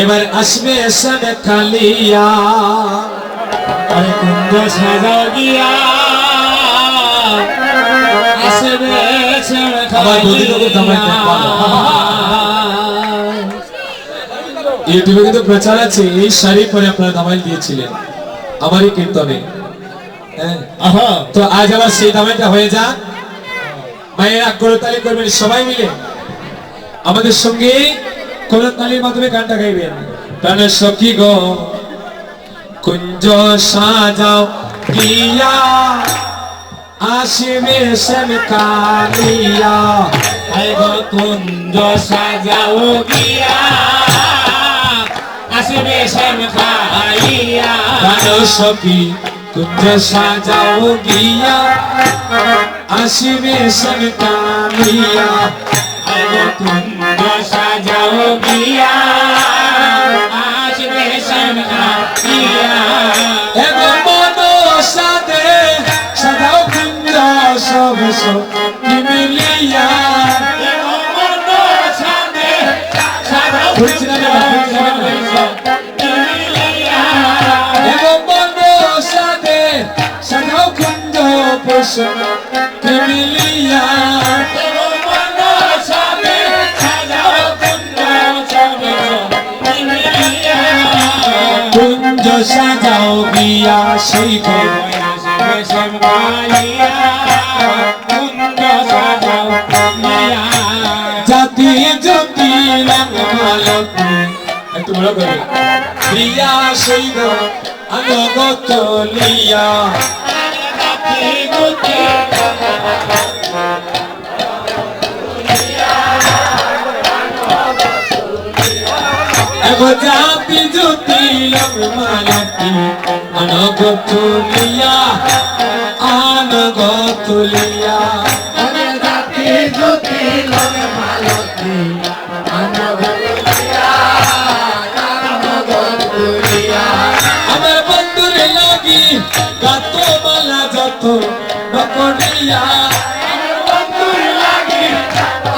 এবার আসবে এসে কালিয়া আরে কুঞ্জ সাজা গিয়া আসবে আবার বদিনকে থামাইতে পারো। ইউটিউবে কিন্তু প্রচার আছে, এই শাড়ি পরে আপনারা দামাইল দিয়েছিলেন আমারই কীর্তনে। হ্যাঁ, তো আজ আবার সেই দামাইলটা হয়ে যাক। মায়েরা করতালি করবেন সবাই মিলে আমাদের সঙ্গে, করতালির মাধ্যমে গানটা গাইবেন। প্রাণের সখী গো কুঞ্জ সাজাও গিয়া আসবে শ্যাম কালিয়া। গো কুঞ্জ সাজাও গিয়া আসবে শ্যাম কালিয়া। প্রাণের সখী কুঞ্জ সাজাও গিয়া আসবে শ্যাম কালিয়া। গো কুঞ্জ সাজাও গিয়া আসবে শ্যাম কালিয়া। এবার মনো সাদে সাজাও কুঞ্জ সব সখী মিলিয়া। এবং মনো সাদে সাজাও কুঞ্জ সখী মিলিয়া। কুঞ্জ সাজাও গিয়া সেই গো জাতি জ্যোতি রঙমালতি একটু বড় করে প্রিয়া সেই গো আনগত লিয়া। এগো জাতি জ্যোতি রঙমালতি আনগত লিয়া আনগত লিয়া। আমার বন্ধুর লাগি গাত মালা যত নকরিয়া। আমার বন্ধুর লাগি গাত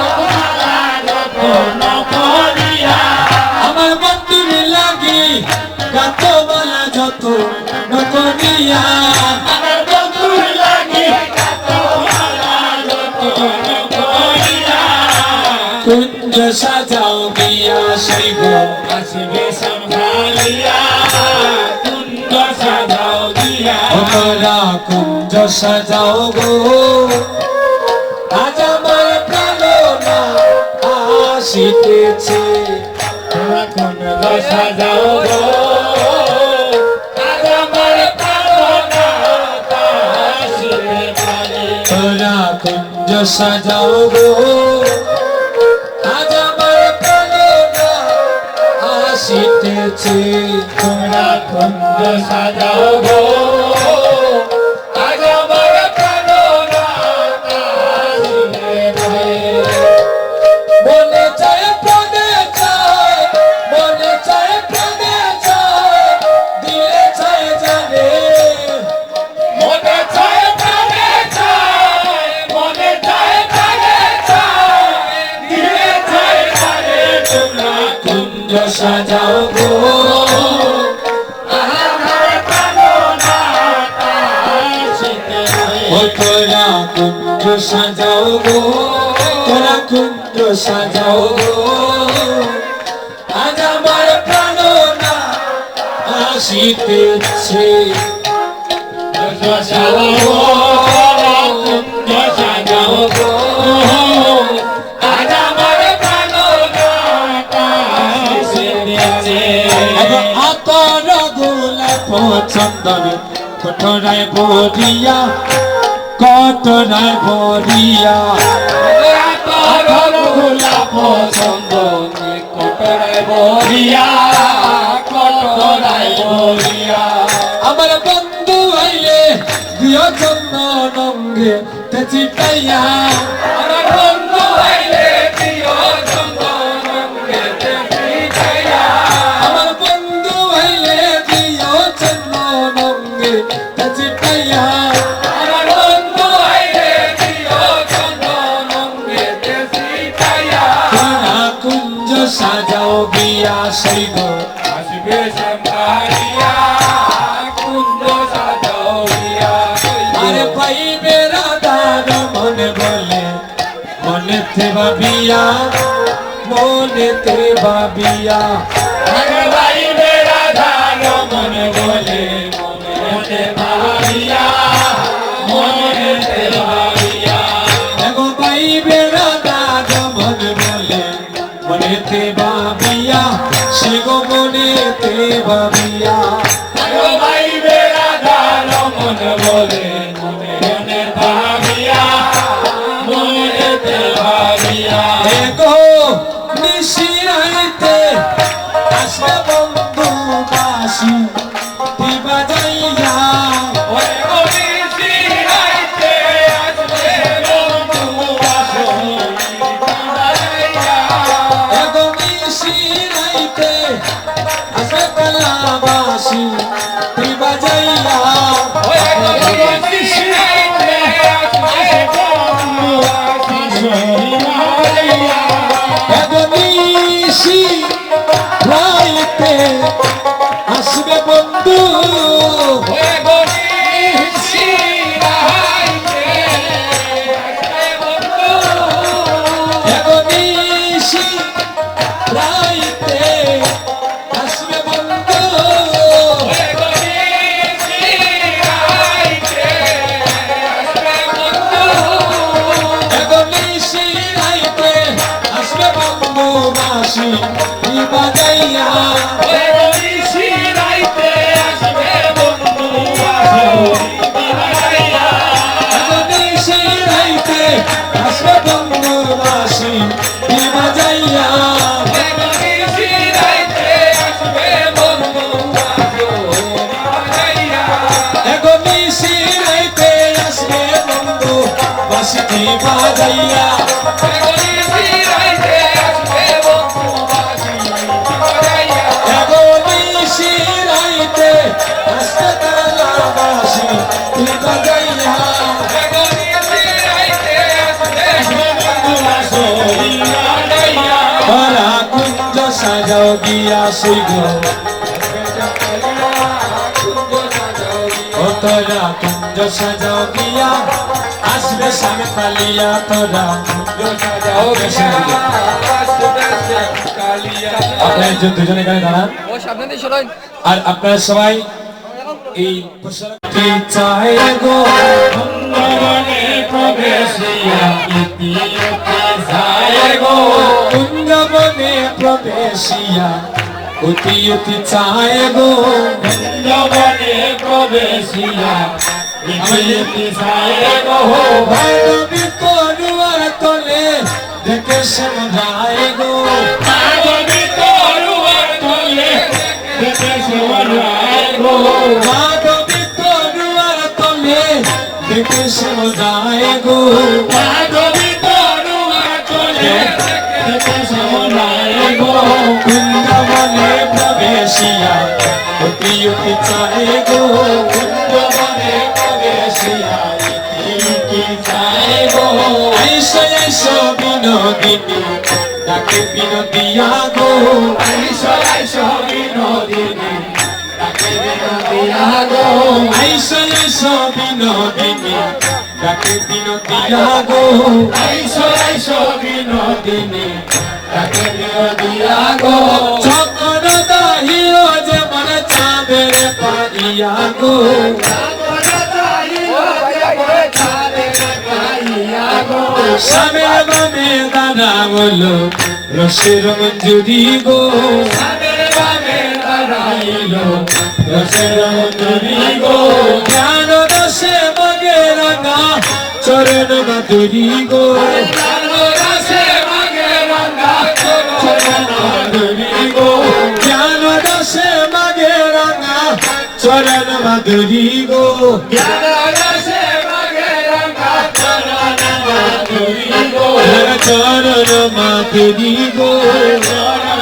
মালা যত নকরিয়া। কুঞ্জ সাজাও গিয়া সেই গো আসবে শ্যাম কালিয়া। কুঞ্জ সাজাও গিয়া তোমরা কুঞ্জ সাজাও গো আজ আমার প্রাণনা আসিতেছে। কুঞ্জ সাজাও গো আজ আমার প্রাণনা আসিতেছে। তোমরা কুঞ্জ সাজাও গো আজ আমার প্রাণনা আসিতেছে। তোমরা কুঞ্জ সাজাও গো আজ আমার প্রাণনা আসিতেছে। মনে চায় প্রাণে চায় মনে চায় প্রাণে চায় দিলে চায় জানে। মনে চায় প্রাণে চায় মনে চায় প্রাণে চায় দিলে চায় জানে। তোমরা কুঞ্জ সাজাও গো আমার প্রাণনা আসিতেছে। ও তোরা কুঞ্জ সাজাও গো তোরা কুঞ্জ সাজাও গো আজ আমার প্রাণনা আসিতেছে। কুঞ্জ সাজাও গো কুঞ্জ সাজাও গো আজ আমার প্রাণনা আসিতেছে। এখন আতর গোলাপ চন্দন কটরায় ভরিয়া কটরায় ভরিয়া। আতর গোলাপ চন্দন কটরায় ভরিয়া কটরায় ভরিয়া। আমার বন্ধু আইলে দিও চন্দন অঙ্গে তেচি পাইয়া। আমার বন্ধু আইলে দিও চন্দন অঙ্গে দেখিয়া। আমার বন্ধু আইলে দিও চন্দন অঙ্গে তেচি পাইয়া। আমার বন্ধু আইলে দিও চন্দন অঙ্গে দেখিয়া। তোরা কুঞ্জ সাজাও গিয়া সেই গো আসবে শ্যামকালিয়া কুঞ্জ সাজাও গিয়া আরে পাইবে রাধার মনে বলে মনেতে ভাবিয়া মনেতে ভাবিয়া আরে ভাইবে রাধার মনে বলে মনেতে ভাবিয়া মনেতে ভাবিয়া এগো পাইবে রাধার মনে বলে মনেতে ভাবিয়া সে গো মনেতে ভাবিয়া আরে ভাইবে রাধার মনে বলে মনে ভাবিয়া মনেতে ভাবিয়া এগো নিশিরাইতে আসবে বন্ধু বাসি দিবা যাইয়া ওরে গরিসি রাইতে আসবে বন্ধু বাসি বাজাইয়া এগো নিশিরাইতে আসবে কালাবাসি দিবা যাইয়া ওরে গরিসি রাইতে আসবে বন্ধু বাসি বাজাইয়া এগো নিশিরাইতে আসবে বন্ধু ওরে গরিসি রাইতে আসবে বন্ধু এগো নিশিরাইতে আসবে বন্ধু ওরে গরিসি রাইতে আসবে বন্ধু এগো নিশিরাইতে আসবে বন্ধু বাসি দিবা যাইয়া ওরে গরিসি রাইতে আসবে বন্ধু বাসি বাজাইয়া এগো নিশিরাইতে আসবে বন্ধু বাসি দিবা যাইয়া ওরে গরিসি রাইতে আসবে বন্ধু বাসি বাজাইয়া এগো নিশিরাইতে আসবে বন্ধু বাসি দিবা যাইয়া ওরে গরিসি রাইতে আসবে বন্ধু বাসি বাজাইয়া এগো নিশিরাইতে আসবে কালাবাসি দিবা যাইয়া ওরে গরিসি রাইতে আসবে বন্ধু বাসি বাজাইয়া ওরা কুঞ্জ সাজাও গিয়া সেই গো ও তোরা কুঞ্জ সাজাও গিয়া আসবে সামনে পালিয়া তোরা আপনারা দুজনে এখানে দাঁড়ান ও সামনে দিয়ে সরাই আর আপনারা সবাই এই পোশাকটি চাই গো বনে প্রবেশিয়া ইতিয়তি যায় গো কুঞ্জবনে প্রবেশিয়া অতি অতি চায় গো বনে প্রবেশিয়া ইতিয়তি যায় গো ভারবি করুয়ার তলে দেখে সমঝায় গো পাগলি তরুয়ার তলে দেখে সোনায় গো ভারবি করুয়ার তলে দেখে সমঝায় গো পাগলি তরুয়ার তলে দেখে সোনায় গো কুঞ্জবনে প্রবেশিয়া অতি অতি চায় গো কুঞ্জবনে প্রবেশিয়া ইতিয়তি যায় গো আইসো আইসো বিনোদিনী ডাকে বিনোদিয়া গো আইসো আইসো বিনোদিনী ডাকে বিনোদিয়া গো আইসো আইসো বিনোদিনী ডাকে বিনোদিয়া গো আইসো আইসো বিনোদিনী ডাকে বিনোদিয়া গো চকর দাহিও যে মনে চাঁদের পাইয়া গো সামের বামে দানা বলো রসের মঞ্জুরি গো রসের মঞ্জুরি গো জ্ঞান দশে মগে রঙা চরণ মাধুরী গো রসে মাগে রঙা চরণাধুরী গো জ্ঞান দশে মগে রঙা চরণ মাধুরী গো রসে মাগে রঙা চরণাধুরী গো চরণ মাধুরী গো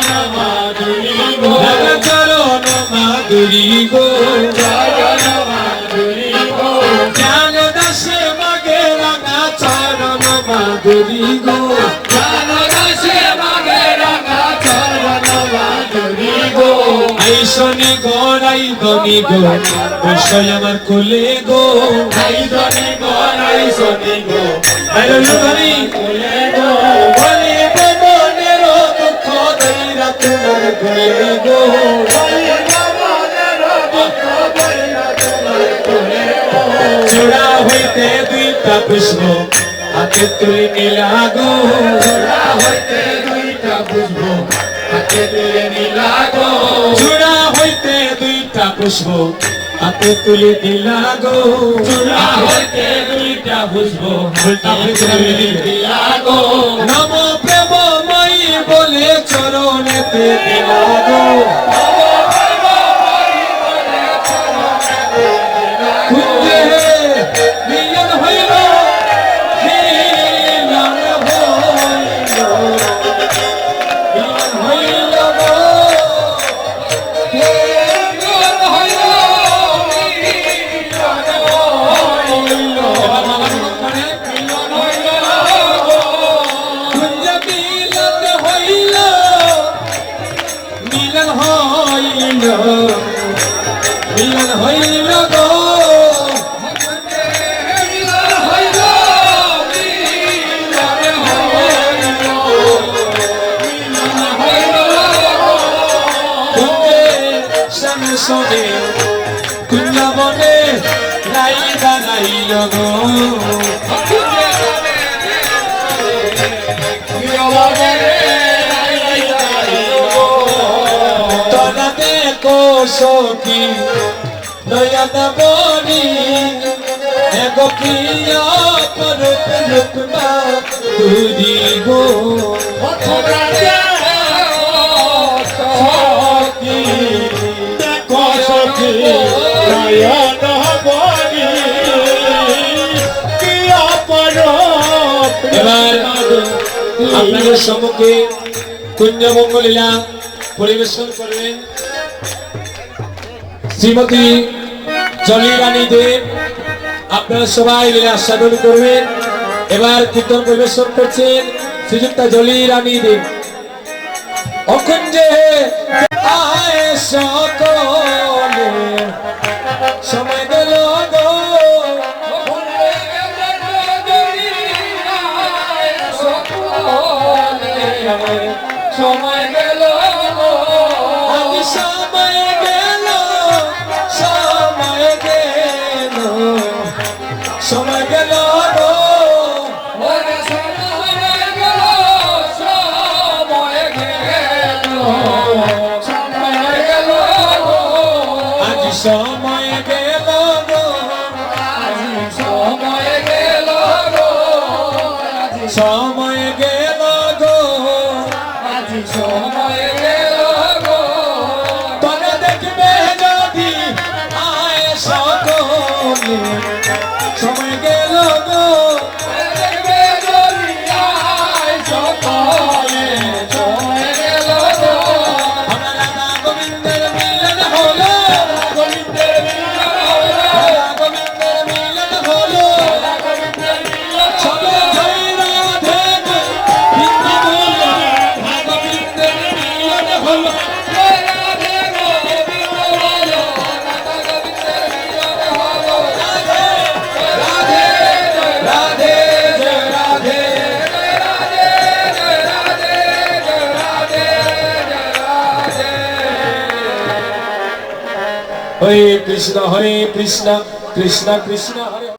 চরণাধুরী গো চরণ মাধুরী গো চরণাধুরী গো জ্ঞান দশে মগে রঙা চরণ মাধুরী গো রসে মাগে রঙা দনি গো বসয় আমার কোলে গো নাই ধনী গো নাই সনি গো নাই ধনি কোলে গো বলি মনের দুঃখ দইরা তোমার কোলে গো চূড়া হইতে দুইটা পুষ্প হাতে তুলে নিলা গো চূড়া হইতে দুইটা পুষ্প হাতে তুলে নিলা গো চূড়া হইতে দুইটা পুষ্প হাতে তুলে দিলা গো চূড়া হইতে দুইটা পুষ্প হাতে তুলে নিলা গো নম প্রেমময়ী বলে চরণেতে দিলা গো কুঞ্জে মিলন হইল মিলন হইল গো এবার বাবা মানে কুঞ্জ মিলন হইল মিলন হইল মিলন হইল গো কুঞ্জে শমশনে কুঞ্জবনে রাই বানাইল গো তোরা দেখো সখী নয়ন বনি এগো প্রিয় পরূপ রূপমা তুরি গো এবার আপনাদের সম্মুখে কুঞ্জমঙ্গলীলা পরিবেশন করবেন শ্রীমতী জলি রানী দেব। আপনারা সবাই মিলে আস্বাদন করবেন। এবার কীর্তন পরিবেশন করছেন শ্রীযুক্তা জলি রানী দেব। অকুঞ্জে আয় সকলে সময় গেল গো সময় গেল আজ সময় গেল সময় গেল সময় গেল গো আজ সময় গেল গো সময় গেল গো তোরা দেখবে যদি আয় সকলে সময় গেল গো আমার রাধা গোবিন্দের মিলন হলো রাধা গোবিন্দের মিলন হলো চলো জয় রাধে গো হিন্দি বলো রাধা গোবিন্দের মিলন হলো রাধে রাধে জয় রাধে হরে কৃষ্ণ কৃষ্ণ কৃষ্ণ হরে